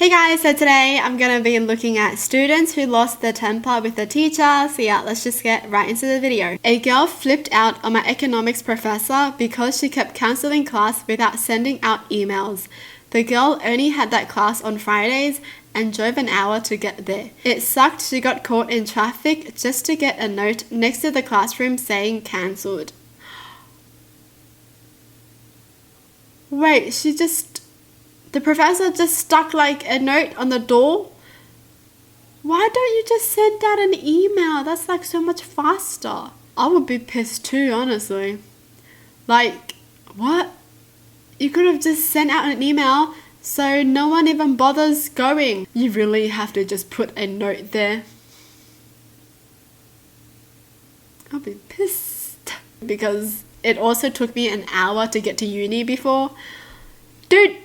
Hey guys, so today I'm going to be looking at students who lost their temper with the teacher. So yeah, let's just get right into the video. A girl flipped out on my economics professor because she kept cancelling class without sending out emails. The girl only had that class on Fridays and drove an hour to get there. It sucked she got caught in traffic just to get a note next to the classroom saying cancelled. Wait, the professor just stuck like a note on the door? Why don't you just send out an email? That's like so much faster. I would be pissed too, honestly. Like, what? You could have just sent out an email so no one even bothers going. You really have to just put a note there. I'll be pissed. Because it also took me an hour to get to uni before. Dude!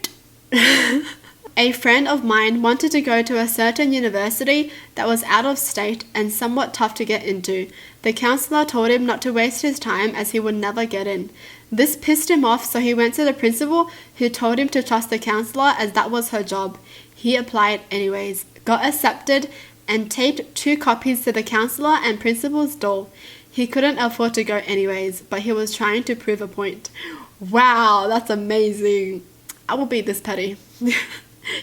A friend of mine wanted to go to a certain university that was out of state and somewhat tough to get into. The counselor told him not to waste his time as he would never get in. This pissed him off, so he went to the principal, who told him to trust the counselor as that was her job. He applied anyways, got accepted, and taped 2 copies to the counselor and principal's door. He couldn't afford to go anyways, but he was trying to prove a point. Wow, that's amazing. I will be this petty.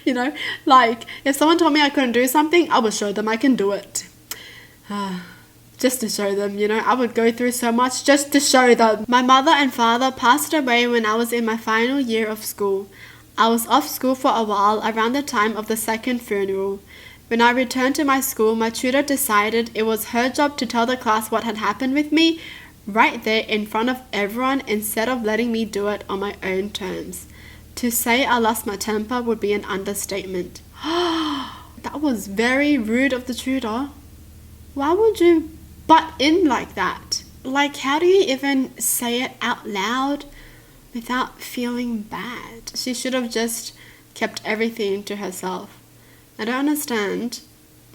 You know, like if someone told me I couldn't do something, I would show them I can do it. Just to show them, you know, I would go through so much just to show them. My mother and father passed away when I was in my final year of school. I was off school for a while around the time of the second funeral. When I returned to my school, my tutor decided it was her job to tell the class what had happened with me right there in front of everyone instead of letting me do it on my own terms. To say I lost my temper would be an understatement. That was very rude of the tutor. Why would you butt in like that? Like, how do you even say it out loud without feeling bad? She should have just kept everything to herself. I don't understand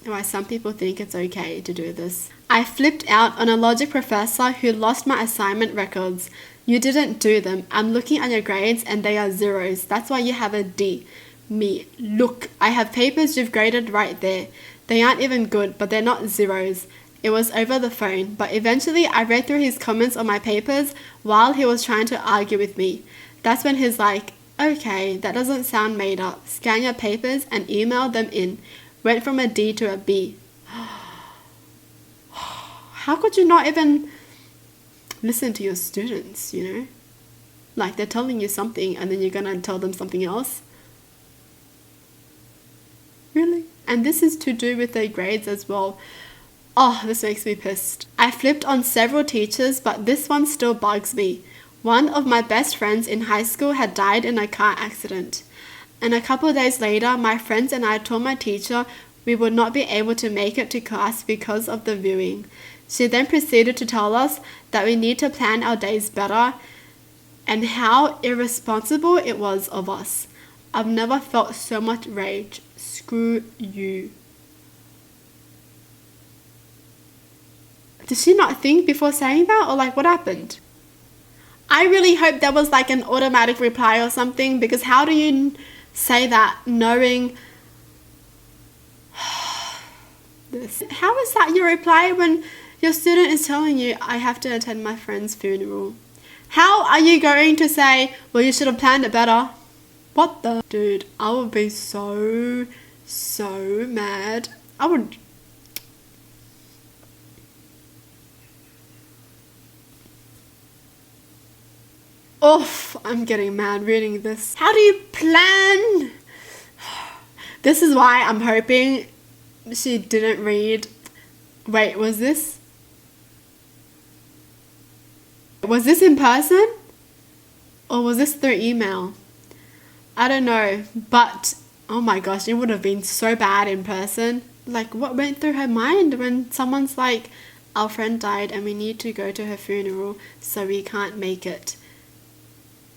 why some people think it's okay to do this. I flipped out on a logic professor who lost my assignment records. You didn't do them. I'm looking at your grades and they are zeros. That's why you have a D. Me. Look, I have papers you've graded right there. They aren't even good, but they're not zeros. It was over the phone, but eventually I read through his comments on my papers while he was trying to argue with me. That's when he's like, okay, that doesn't sound made up. Scan your papers and email them in. Went from a D to a B. How could you not even listen to your students, you know? Like, they're telling you something and then you're gonna tell them something else? Really? And this is to do with their grades as well. Oh, this makes me pissed. I flipped on several teachers, but this one still bugs me. One of my best friends in high school had died in a car accident. And a couple of days later, my friends and I told my teacher we would not be able to make it to class because of the viewing. She then proceeded to tell us that we need to plan our days better and how irresponsible it was of us. I've never felt so much rage. Screw you. Did she not think before saying that, or like what happened? I really hope there was like an automatic reply or something, because how do you say that knowing this? How is that your reply when your student is telling you, I have to attend my friend's funeral? How are you going to say, well, you should have planned it better? What the? Dude, I would be so mad. I would... Oof, I'm getting mad reading this. How do you plan? This is why I'm hoping she didn't read. Wait, was this in person? Or was this through email? I don't know, but oh my gosh, it would have been so bad in person. Like, what went through her mind when someone's like, our friend died and we need to go to her funeral, so we can't make it?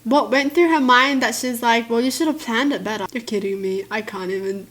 What went through her mind that she's like, well, you should have planned it better? You're kidding me. I can't even.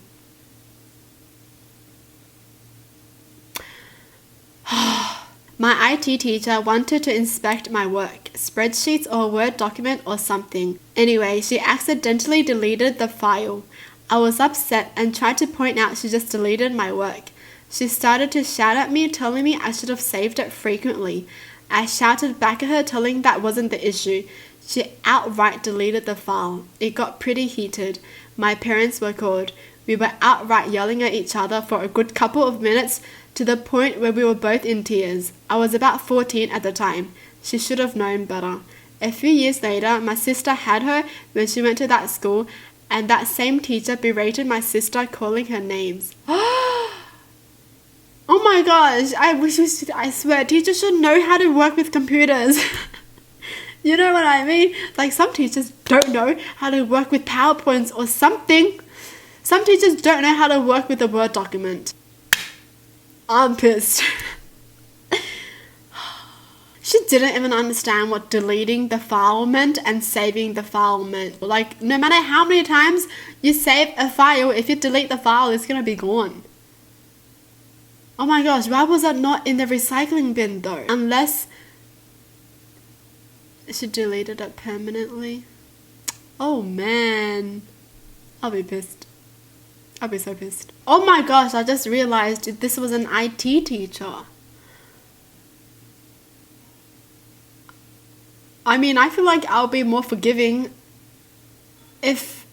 My IT teacher wanted to inspect my work, spreadsheets or a Word document or something. Anyway, she accidentally deleted the file. I was upset and tried to point out she just deleted my work. She started to shout at me, telling me I should have saved it frequently. I shouted back at her, telling that wasn't the issue. She outright deleted the file. It got pretty heated. My parents were called. We were outright yelling at each other for a good couple of minutes, to the point where we were both in tears. I was about 14 at the time. She should have known better. A few years later, my sister had her when she went to that school, and that same teacher berated my sister, calling her names. Oh my gosh, I swear, teachers should know how to work with computers. You know what I mean? Like, some teachers don't know how to work with PowerPoints or something. Some teachers don't know how to work with a Word document. I'm pissed. She didn't even understand what deleting the file meant and saving the file meant. Like, no matter how many times you save a file, if you delete the file, it's gonna be gone. Oh my gosh, why was that not in the recycling bin though? Unless she deleted it permanently. Oh man. I'll be pissed. I'll be so pissed. Oh my gosh, I just realized this was an IT teacher. I mean, I feel like I'll be more forgiving if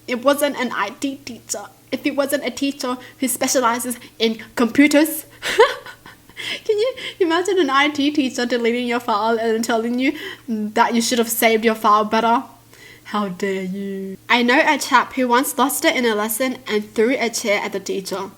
it wasn't an IT teacher. If it wasn't a teacher who specializes in computers. Can you imagine an IT teacher deleting your file and telling you that you should have saved your file better? How dare you? I know a chap who once lost it in a lesson and threw a chair at the teacher.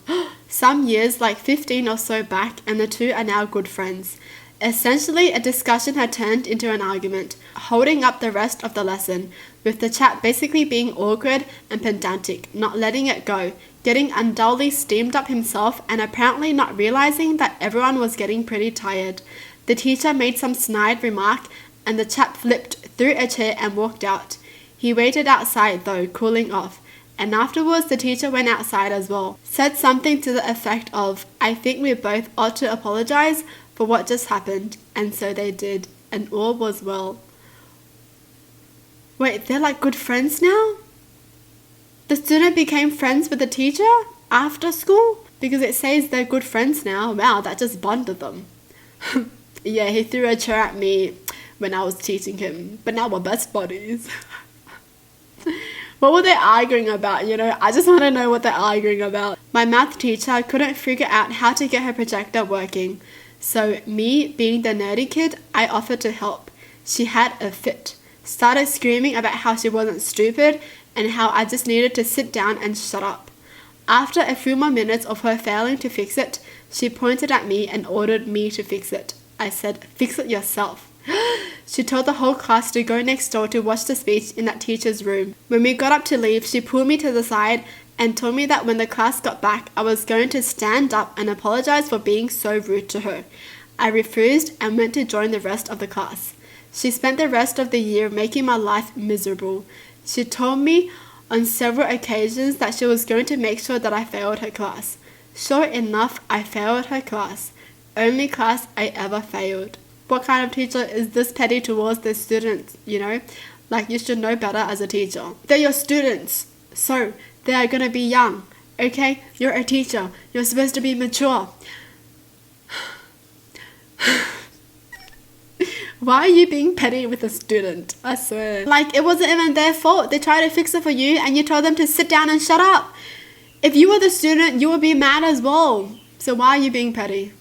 Some years, like 15 or so back, and the two are now good friends. Essentially, a discussion had turned into an argument, holding up the rest of the lesson, with the chap basically being awkward and pedantic, not letting it go, getting unduly steamed up himself, and apparently not realizing that everyone was getting pretty tired. The teacher made some snide remark, and the chap flipped, threw a chair, and walked out. He waited outside though, cooling off, and afterwards the teacher went outside as well. Said something to the effect of, "I think we both ought to apologize for what just happened," and so they did, and all was well. Wait, they're like good friends now? The student became friends with the teacher after school? Because it says they're good friends now. Wow, that just bonded them. Yeah, he threw a chair at me when I was teaching him, but now we're best buddies. What were they arguing about, you know? I just want to know what they're arguing about. My math teacher couldn't figure out how to get her projector working. So me, being the nerdy kid, I offered to help. She had a fit. Started screaming about how she wasn't stupid and how I just needed to sit down and shut up. After a few more minutes of her failing to fix it, she pointed at me and ordered me to fix it. I said, "Fix it yourself." She told the whole class to go next door to watch the speech in that teacher's room. When we got up to leave, she pulled me to the side and told me that when the class got back, I was going to stand up and apologize for being so rude to her. I refused and went to join the rest of the class. She spent the rest of the year making my life miserable. She told me on several occasions that she was going to make sure that I failed her class. Sure enough, I failed her class. Only class I ever failed. What kind of teacher is this petty towards their students, you know? Like, you should know better as a teacher. They're your students, so they are gonna be young, okay? You're a teacher. You're supposed to be mature. Why are you being petty with a student? I swear. Like, it wasn't even their fault. They tried to fix it for you and you told them to sit down and shut up. If you were the student, you would be mad as well. So why are you being petty?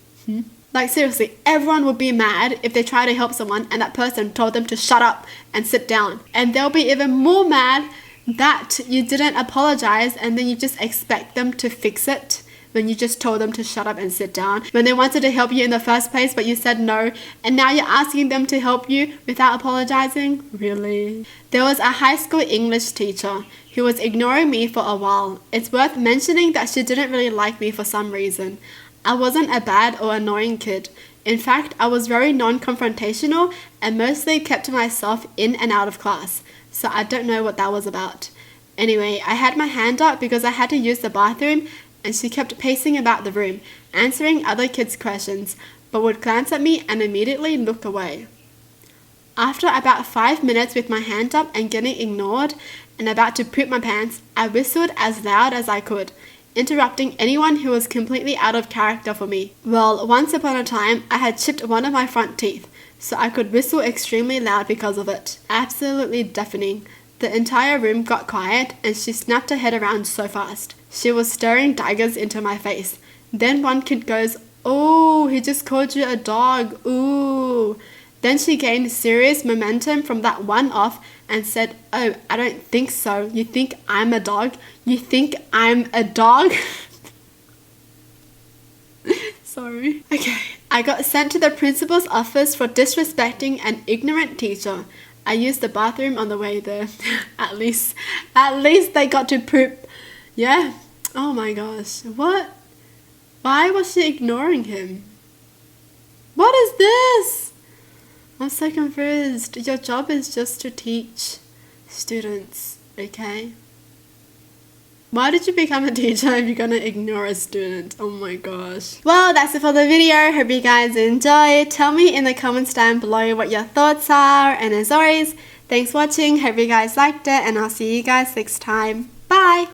Like, seriously, everyone would be mad if they try to help someone and that person told them to shut up and sit down. And they'll be even more mad that you didn't apologize and then you just expect them to fix it when you just told them to shut up and sit down. When they wanted to help you in the first place, but you said no, and now you're asking them to help you without apologizing? Really? There was a high school English teacher who was ignoring me for a while. It's worth mentioning that she didn't really like me for some reason. I wasn't a bad or annoying kid. In fact, I was very non-confrontational and mostly kept to myself in and out of class, so I don't know what that was about. Anyway, I had my hand up because I had to use the bathroom, and she kept pacing about the room, answering other kids' questions, but would glance at me and immediately look away. After about 5 minutes with my hand up and getting ignored, and about to poop my pants, I whistled as loud as I could, interrupting anyone who was completely out of character for me. Well, once upon a time, I had chipped one of my front teeth, so I could whistle extremely loud because of it. Absolutely deafening. The entire room got quiet, and she snapped her head around so fast. She was staring daggers into my face. Then one kid goes, "Oh, he just called you a dog, ooh." Then she gained serious momentum from that one off and said, "Oh, I don't think so. You think I'm a dog? You think I'm a dog?" Sorry. Okay. I got sent to the principal's office for disrespecting an ignorant teacher. I used the bathroom on the way there. At least they got to poop. Yeah. Oh my gosh. What? Why was she ignoring him? What is this? I'm so confused. Your job is just to teach students, okay? Why did you become a teacher if you're gonna ignore a student? Oh my gosh. Well, that's it for the video. Hope you guys enjoyed. Tell me in the comments down below what your thoughts are. And as always, thanks for watching. Hope you guys liked it. And I'll see you guys next time. Bye!